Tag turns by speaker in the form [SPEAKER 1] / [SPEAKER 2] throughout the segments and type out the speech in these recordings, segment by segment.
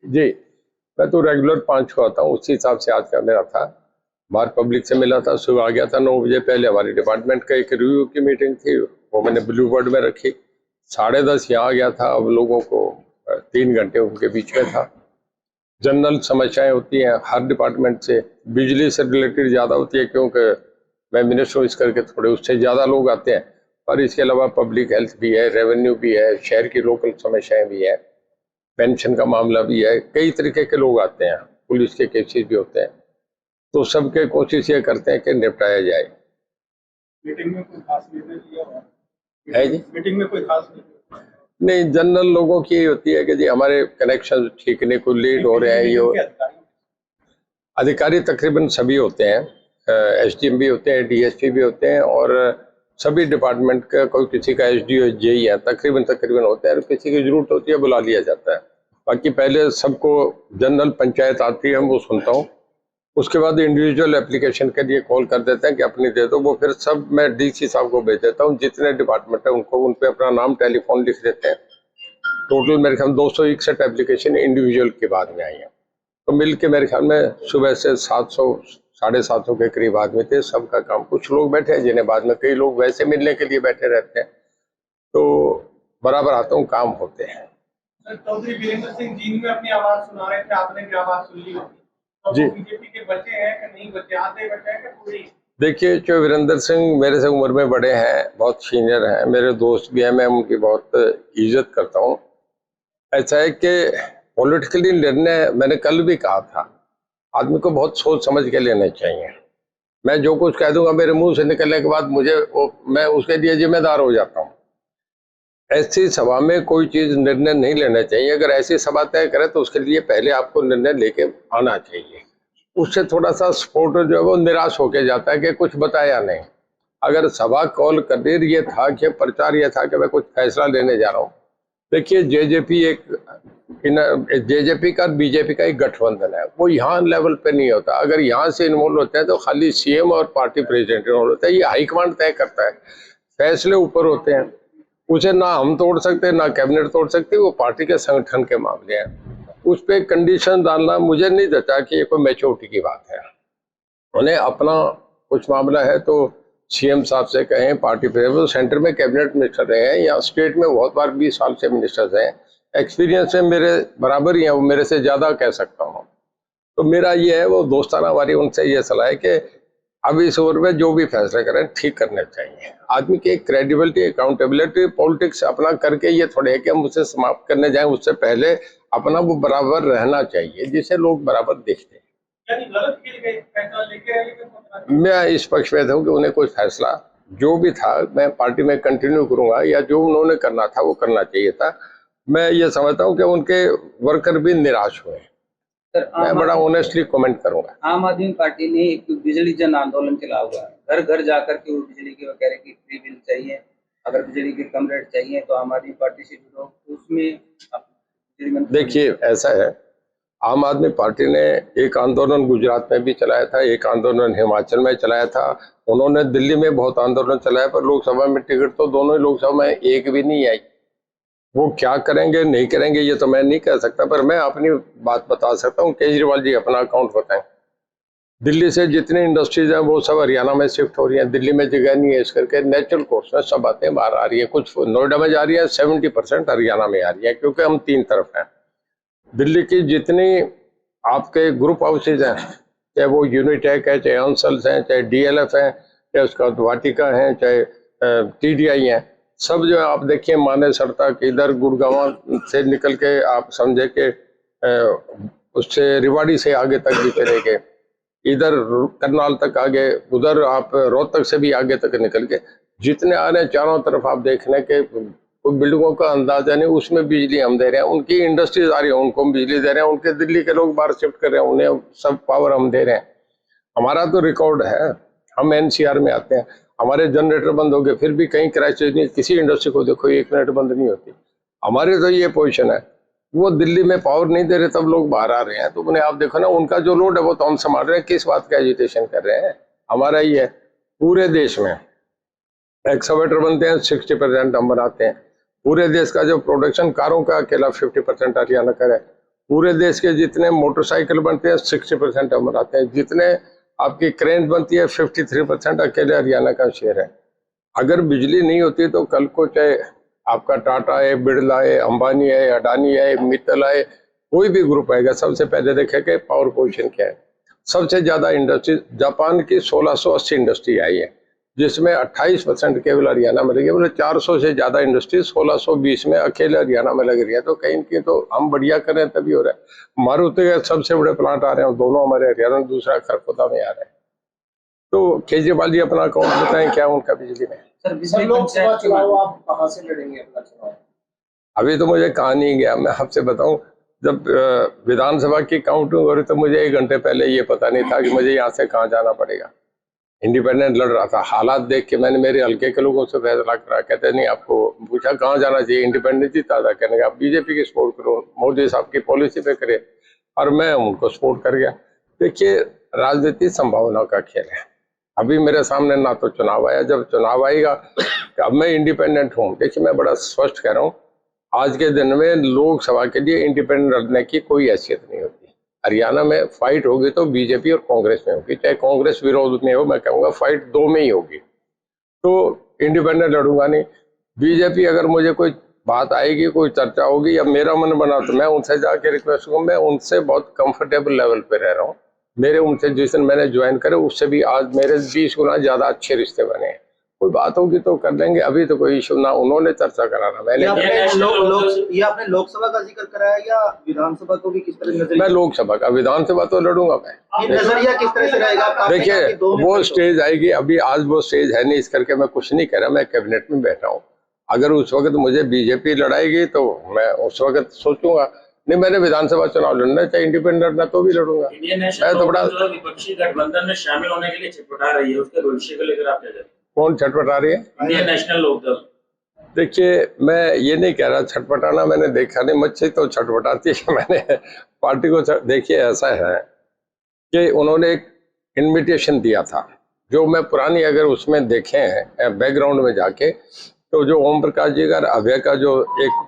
[SPEAKER 1] जी, मैं तो रेगुलर 5 को आता हूँ, उसी हिसाब से आज का मेरा था। बाहर पब्लिक से मिला था, सुबह आ गया था 9 बजे। पहले हमारी डिपार्टमेंट का एक रिव्यू की मीटिंग थी, वो मैंने ब्लू बोर्ड में रखी। 10:30 यहाँ आ गया था। अब लोगों को 3 घंटे उनके बीच में था। जनरल समस्याएं होती हैं हर डिपार्टमेंट से, बिजली से रिलेटेड ज़्यादा होती है क्योंकि मैं मिनिस्टर हूँ, इस करके थोड़े उससे ज़्यादा लोग आते हैं। पर इसके अलावा पब्लिक हेल्थ भी है, रेवेन्यू भी है, शहर की लोकल समस्याएं भी है, पेंशन का मामला भी है। कई तरीके के लोग आते हैं, पुलिस के केसेस भी होते हैं, तो सबके कोशिश ये करते हैं कि निपटाया जाए।
[SPEAKER 2] मीटिंग में कोई खास निर्णय लिया हुआ
[SPEAKER 1] है जी?
[SPEAKER 2] मीटिंग में कोई खास
[SPEAKER 1] नहीं, जनरल लोगों की होती है कि जी हमारे कनेक्शन ठीकने को लेट हो रहे हैं। ये अधिकारी तकरीबन सभी होते हैं, एसडीएम भी होते हैं, डीएसपी भी होते हैं, और सभी डिपार्टमेंट का कोई किसी का एसडीओ जेई है, तकरीबन होते हैं। और किसी की जरूरत होती है बुला लिया जाता है। बाकी पहले सबको जनरल पंचायत आती है, वो सुनता हूँ। उसके बाद इंडिविजुअल एप्लीकेशन के लिए कॉल कर देते हैं कि अपनी दे दो। वो फिर सब मैं डीसी साहब को भेज देता हूँ, जितने डिपार्टमेंट है उनको, उन पे अपना नाम टेलीफोन लिख देते हैं। टोटल मेरे ख्याल 261 एप्लीकेशन इंडिविजुअल के बाद में आई है। तो मिल के मेरे ख्याल में सुबह से 700 750 के करीब आदमी थे। सबका काम, कुछ लोग बैठे हैं जिन्हें बाद में, कई लोग वैसे मिलने के लिए बैठे रहते हैं, तो बराबर आता हूँ, काम होते हैं।
[SPEAKER 2] चौधरी वीरेंद्र सिंह जींद में अपनी आवाज सुना रहे थे, आपने भी आवाज सुन ली होगी, तो
[SPEAKER 1] जी,
[SPEAKER 2] बीजेपी के बचे हैं कि नहीं बचे, आधे बचे हैं कि पूरी?
[SPEAKER 1] देखिए, जो वीरेंद्र सिंह मेरे से उम्र में बड़े हैं, बहुत सीनियर हैं, मेरे दोस्त भी हैं, मैं उनकी बहुत इज्जत करता हूँ। ऐसा है कि पॉलिटिकली निर्णय, मैंने कल भी कहा था, आदमी को बहुत सोच समझ के लेने चाहिए। मैं जो कुछ कह दूंगा मेरे मुंह से निकलने के बाद मैं उसके लिए जिम्मेदार हो जाता हूँ। ऐसी सभा में कोई चीज निर्णय नहीं लेना चाहिए। अगर ऐसी सभा तय करे तो उसके लिए पहले आपको निर्णय लेके आना चाहिए। उससे थोड़ा सा सपोर्टर जो है वो निराश होके जाता है कि कुछ बताया नहीं। अगर सभा कॉल कर ये था कि प्रचार ये था कि मैं कुछ फैसला लेने जा रहा हूँ। देखिए, जेजेपी का बीजेपी का एक गठबंधन है, वो यहाँ लेवल पे नहीं होता। अगर यहाँ से इन्वॉल्व होते हैं तो खाली सीएम और पार्टी प्रेसिडेंट इन्वॉल्व होता है। ये हाईकमांड तय करता है, फैसले ऊपर होते हैं, उसे ना हम तोड़ सकते ना कैबिनेट तोड़ सकती। वो पार्टी के संगठन के मामले हैं, उस पर कंडीशन डालना मुझे नहीं देता कि ये कोई मैच्योरिटी की बात है। उन्हें अपना कुछ मामला है तो सीएम साहब से कहें, पार्टी प्रेसिडेंट, सेंटर में कैबिनेट मिनिस्टर रहे हैं या स्टेट में बहुत बार 20 साल से मिनिस्टर्स हैं, एक्सपीरियंस है मेरे बराबर ही है, वो मेरे से ज्यादा कह सकता हूँ। तो मेरा ये है, वो दोस्ताना हमारी उनसे ये सलाह है कि अब इस ओवर में जो भी फैसला करें ठीक करने चाहिए। आदमी की क्रेडिबिलिटी, अकाउंटेबिलिटी, पॉलिटिक्स अपना करके ये थोड़े है कि हम उसे समाप्त करने जाएं, उससे पहले अपना वो बराबर रहना चाहिए, जिसे लोग बराबर देखते हैं। मैं इस पक्ष में था कि उन्हें कोई फैसला जो भी था मैं पार्टी में कंटिन्यू करूंगा, या जो उन्होंने करना था वो करना चाहिए था। मैं ये समझता हूँ कि उनके वर्कर भी निराश हुए। मैं बड़ा ऑनेस्टली कमेंट करूंगा।
[SPEAKER 3] आम आदमी पार्टी ने एक बिजली जन आंदोलन चला हुआ है, घर घर जाकर के वो बिजली की, वो कह रहे कि फ्री बिल चाहिए, अगर बिजली के कम रेट चाहिए तो आम आदमी पार्टी से जुड़ो। उसमें
[SPEAKER 1] देखिए, ऐसा है, आम आदमी पार्टी ने एक आंदोलन गुजरात में भी चलाया था, एक आंदोलन हिमाचल में चलाया था, उन्होंने दिल्ली में बहुत आंदोलन चलाया, पर लोकसभा में टिकट तो दोनों ही लोकसभा में एक भी नहीं आई। वो क्या करेंगे नहीं करेंगे ये तो मैं नहीं कह सकता, पर मैं अपनी बात बता सकता हूँ। केजरीवाल जी अपना अकाउंट बताएं। दिल्ली से जितनी इंडस्ट्रीज हैं वो सब हरियाणा में शिफ्ट हो रही हैं, दिल्ली में जगह नहीं है, इस करके नेचुरल कोर्स में सब बातें बाहर आ रही है। कुछ नोएडा में जा रही है, 70% हरियाणा में आ रही है, क्योंकि हम 3 तरफ हैं। दिल्ली की जितनी आपके ग्रुप हाउसेज हैं, चाहे वो यूनिटेक है, चाहे अंसल्स हैं, चाहे डीएलएफ हैं, चाहे उसका वाटिका है, चाहे टीडीआई हैं, सब जो है आप देखिए मानेसर तक, इधर गुड़गांव से निकल के आप समझे कि उससे रिवाड़ी से आगे तक भी चले गए, इधर करनाल तक आगे, उधर आप रोहतक से भी आगे तक निकल के जितने आ रहे हैं चारों तरफ आप देखने के कोई बिल्डिंगों का अंदाजा नहीं, उसमें बिजली हम दे रहे हैं। उनकी इंडस्ट्रीज आ रही है, उनको हम बिजली दे रहे हैं, उनके दिल्ली के लोग बाहर शिफ्ट कर रहे हैं, उन्हें सब पावर हम दे रहे हैं। हमारा तो रिकॉर्ड है, हम एनसीआर में आते हैं, हमारे जनरेटर बंद हो गए फिर भी कहीं क्राइसिस नहीं। किसी इंडस्ट्री को देखो 1 मिनट बंद नहीं होती। हमारे तो ये पोजिशन है, वो दिल्ली में पावर नहीं दे रहे तब लोग बाहर आ रहे हैं, तो उन्हें आप देखो ना, उनका जो लोड है वो तो हम संभाल रहे हैं, किस बात का एजिटेशन कर रहे हैं। हमारा ये है, पूरे देश में एक्सकवेटर बनते हैं, 60% हम बनाते हैं। पूरे देश का जो प्रोडक्शन कारों का अकेला 50% हरियाणा का है। पूरे देश के जितने मोटरसाइकिल बनते हैं 60% हम बनाते हैं, जितने आपकी क्रेन बनती है 53% अकेले हरियाणा का शेयर है। अगर बिजली नहीं होती तो कल को चाहे आपका टाटा है, बिरला है, अंबानी है, अडानी है, मित्तल है, कोई भी ग्रुप आएगा, सबसे पहले देखेंगे पावर पोजीशन क्या है। सबसे ज्यादा इंडस्ट्री जापान की 1680 इंडस्ट्री आई है, जिसमें 28% केवल हरियाणा में लगी है। मतलब 400 से ज्यादा इंडस्ट्री 1620 में अकेले हरियाणा में लग रही है। तो कहीं की तो हम बढ़िया कर रहे हैं तभी हो रहा है। मारुति के सबसे बड़े प्लांट आ रहे हैं, दोनों हमारे हरियाणा में, दूसरा खरखोदा में आ रहा है। तो केजरीवाल जी अपना अकाउंट बताएं क्या उनका बिजली में।
[SPEAKER 3] सर बिजली
[SPEAKER 2] लोकसभा चुनाव आप कहाँ से लड़ेंगे अपना चुनाव?
[SPEAKER 1] अभी तो मुझे कहा नहीं गया। मैं आपसे बताऊं, जब विधानसभा की काउंटिंग हो रही तो मुझे 1 घंटे पहले ये पता नहीं था कि मुझे यहाँ से कहाँ जाना पड़ेगा। इंडिपेंडेंट लड़ रहा था, हालात देख के मैंने मेरे हल्के के लोगों से फैसला करा। कहते नहीं, आपको पूछा कहाँ जाना चाहिए, इंडिपेंडेंट जीता था, कहने आप बीजेपी की सपोर्ट करो, मोदी साहब की पॉलिसी पे करे, और मैं उनको सपोर्ट कर गया। देखिए, राजनीति संभावना का खेल है। अभी मेरे सामने ना तो चुनाव आया, जब चुनाव आएगा अब मैं इंडिपेंडेंट हूँ। देखिए, मैं बड़ा स्पष्ट कह रहा हूँ, आज के दिन में लोकसभा के लिए इंडिपेंडेंट लड़ने की कोई हैसियत नहीं होती। हरियाणा में फाइट होगी तो बीजेपी और कांग्रेस में होगी, चाहे कांग्रेस विरोध में हो, मैं कहूँगा फाइट 2 में ही होगी। तो इंडिपेंडेंट लड़ूंगा नहीं। बीजेपी अगर मुझे कोई बात आएगी, कोई चर्चा होगी या मेरा मन बना तो मैं उनसे जाके रिक्वेस्ट करूँ। मैं उनसे बहुत कंफर्टेबल लेवल पे रह रहा हूँ। मेरे उनसे जिस दिन मैंने ज्वाइन करे उससे भी आज मेरे 20 गुना ज्यादा अच्छे रिश्ते बने हैं। कोई बात होगी तो कर लेंगे, अभी तो कोई इशू ना उन्होंने चर्चा कराना मैंने।
[SPEAKER 2] ये आपने लोकसभा का जिक्र कराया या विधानसभा को भी किस तरह नजरिया?
[SPEAKER 1] मैं लोकसभा का, विधानसभा तो लड़ूंगा मैं।
[SPEAKER 2] नजरिया किस तरह से रहेगा?
[SPEAKER 1] देखिए, वो स्टेज आएगी, अभी आज वो स्टेज है नहीं, इस करके मैं कुछ नहीं कह रहा। मैं कैबिनेट में बैठा हूँ। अगर उस वक्त मुझे बीजेपी लड़ाएगी तो मैं उस वक्त सोचूंगा। नहीं, मैंने विधानसभा चुनाव लड़ना, चाहे इंडिपेंडेंट लड़ना तो भी लड़ूंगा। मैं तो बड़ा
[SPEAKER 4] विपक्षी गठबंधन में शामिल होने के लिए छटपटा रही है, उसके भविष्य को लेकर आप क्या कहते हैं?
[SPEAKER 1] कौन छटपटा रही है?
[SPEAKER 4] इंडियन नेशनल लोकदल।
[SPEAKER 1] देखिए, मैं ये नहीं कह रहा छटपटाना मैंने देखा नहीं, मच्छी तो छटपटाती है। मैंने पार्टी को देखिए, ऐसा है कि उन्होंने एक इनविटेशन दिया था, जो मैं पुरानी अगर उसमें देखें बैकग्राउंड में जाके, तो जो ओम प्रकाश जी का, अभय का जो एक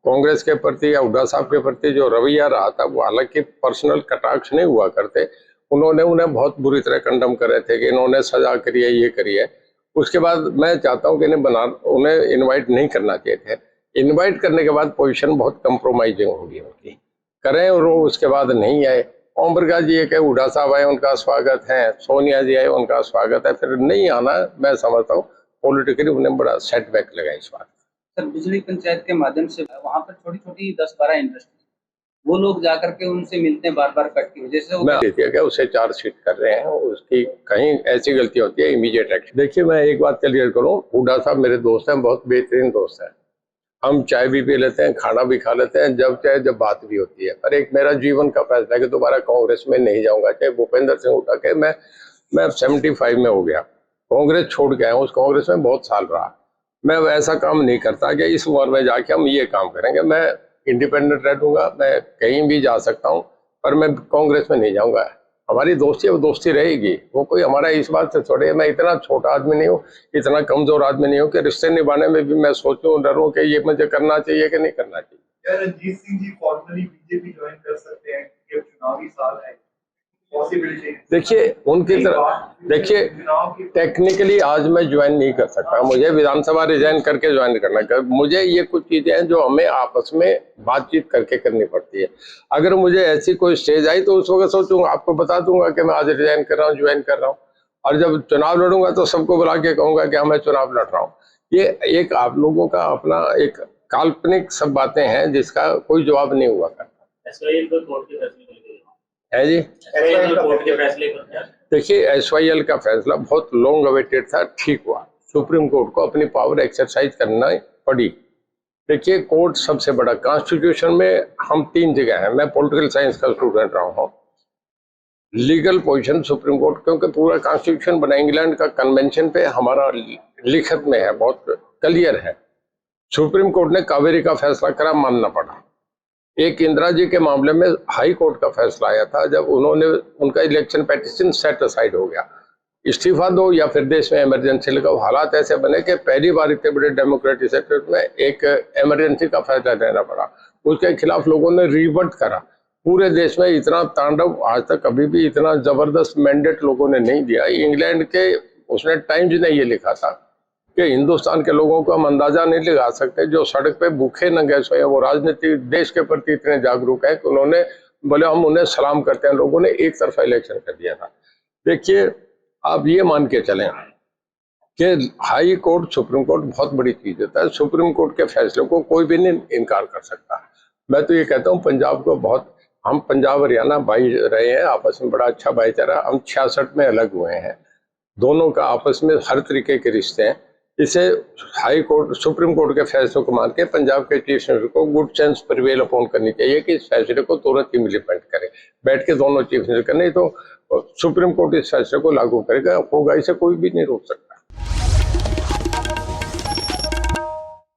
[SPEAKER 1] कांग्रेस के प्रति या हुड्डा साहब के प्रति जो रवैया रहा था, वो हालांकि पर्सनल कटाक्ष नहीं हुआ करते, उन्होंने उन्हें बहुत बुरी तरह कंडम कर रहे थे कि इन्होंने सजा करी है, ये करी है। उसके बाद मैं चाहता हूं कि उन्हें इनवाइट नहीं करना चाहिए थे। इनवाइट करने के बाद पोजीशन बहुत कंप्रोमाइजिंग होगी उनकी, करें और वो उसके बाद नहीं आए। ओम प्रकाश जी ये कहे, हुड्डा साहब आए उनका स्वागत है, सोनिया जी आए उनका स्वागत है, फिर नहीं आना मैं समझता हूँ पॉलिटिकली उन्हें बड़ा सेटबैक लगा इस बात।
[SPEAKER 3] सर बिजली पंचायत के माध्यम से वहाँ पर छोटी छोटी 10-12 इंडस्ट्री, वो लोग जाकर के उनसे मिलते हैं बार बार कट की वजह से।
[SPEAKER 1] मैं देखिए उसे चार्जशीट कर रहे हैं, उसकी कहीं ऐसी गलती होती है इमीडिएट एक्शन। देखिए, मैं एक बात क्लियर करूं, हुड्डा साहब मेरे दोस्त हैं, बहुत बेहतरीन दोस्त हैं। हम चाय भी पी लेते हैं, खाना भी खा लेते हैं, जब चाहे जब बात भी होती है। पर एक मेरा जीवन का फैसला है कि दोबारा कांग्रेस में नहीं जाऊंगा। चाहे भूपेंद्र सिंह हुड्डा के, मैं 75 में हो गया, कांग्रेस छोड़ के आया, उस कांग्रेस में बहुत साल रहा। मैं वैसा काम नहीं करता कि इस उम्र में जाके हम ये काम करेंगे। मैं इंडिपेंडेंट रहूंगा, मैं कहीं भी जा सकता हूं, पर मैं कांग्रेस में नहीं जाऊंगा। हमारी दोस्ती है, वो दोस्ती रहेगी। वो कोई हमारा इस बात से छोड़े, मैं इतना छोटा आदमी नहीं हूँ, इतना कमजोर आदमी नहीं हूँ कि रिश्ते निभाने में भी मैं सोचूं, डरूं कि ये मुझे करना चाहिए कि नहीं करना चाहिए।
[SPEAKER 2] Ranjit Singh ji formally BJP join कर सकते हैं, ये चुनावी साल है, पॉसिबिलिटी?
[SPEAKER 1] देखिए, उनकी तरफ देखिए, टेक्निकली आज मैं ज्वाइन नहीं कर सकता, मुझे विधानसभा रिजाइन करके ज्वाइन करना है। मुझे ये कुछ चीजें हैं जो हमें आपस में बातचीत करके करनी पड़ती है। अगर मुझे ऐसी कोई स्टेज आई तो उस वक्त सोचूंगा, आपको बता दूंगा कि मैं आज रिजाइन कर रहा हूँ, ज्वाइन कर रहा हूँ। और जब चुनाव लड़ूंगा तो सबको बुला के कहूंगा कि हाँ मैं चुनाव लड़ रहा हूँ। ये एक आप लोगों का अपना एक काल्पनिक सब बातें हैं जिसका कोई जवाब नहीं हुआ करता है जी। देखिए, SYL का फैसला बहुत लॉन्ग अवेटेड था, ठीक हुआ। सुप्रीम कोर्ट को अपनी पावर एक्सरसाइज करना पड़ी। देखिए, कोर्ट सबसे बड़ा, कॉन्स्टिट्यूशन में हम 3 जगह हैं। मैं पॉलिटिकल साइंस का स्टूडेंट रहा हूँ। लीगल पोजीशन सुप्रीम कोर्ट, क्योंकि पूरा कॉन्स्टिट्यूशन बना इंग्लैंड का कन्वेंशन पे हमारा लिखत में है, बहुत क्लियर है। सुप्रीम कोर्ट ने कावेरी का फैसला करा, मानना पड़ा। एक इंदिरा जी के मामले में हाई कोर्ट का फैसला आया था, जब उन्होंने उनका इलेक्शन पेटिशन सेट असाइड हो गया, इस्तीफा दो या फिर देश में इमरजेंसी लगाओ। हालात ऐसे बने कि पहली बार इतने बड़े डेमोक्रेटिक सेक्टर में एक इमरजेंसी का फैसला लेना पड़ा। उसके खिलाफ लोगों ने रिवोल्ट करा। पूरे देश में इतना तांडव आज तक कभी भी इतना जबरदस्त मैंडेट लोगों ने नहीं दिया। इंग्लैंड के उसने टाइम्स ने ये लिखा था कि हिंदुस्तान के लोगों को हम अंदाजा नहीं लगा सकते, जो सड़क पे भूखे नंगे सोए वो राजनीतिक देश के प्रति इतने जागरूक है कि उन्होंने बोले हम उन्हें सलाम करते हैं। लोगों ने एक तरफा इलेक्शन कर दिया था। देखिए आप ये मान के चलें कि हाई कोर्ट सुप्रीम कोर्ट बहुत बड़ी चीज होता है। सुप्रीम कोर्ट के फैसले को कोई भी नहीं इनकार कर सकता। मैं तो ये कहता हूँ पंजाब को बहुत, हम पंजाब हरियाणा भाई रहे हैं, आपस में बड़ा अच्छा भाईचारा। हम 66 में अलग हुए हैं, दोनों का आपस में हर तरीके के रिश्ते हैं। इसे हाई कोर्ट सुप्रीम कोर्ट के फैसले को मान के पंजाब के चीफ मिनिस्टर को गुड सेंस प्रिवेल अपॉन करनी चाहिए कि इस फैसले को तुरंत इम्प्लीमेंट करे, बैठ के दोनों चीफ मिनिस्टर। नहीं तो सुप्रीम कोर्ट इस फैसले को लागू करेगा, होगा, इसे कोई भी नहीं रोक सकता।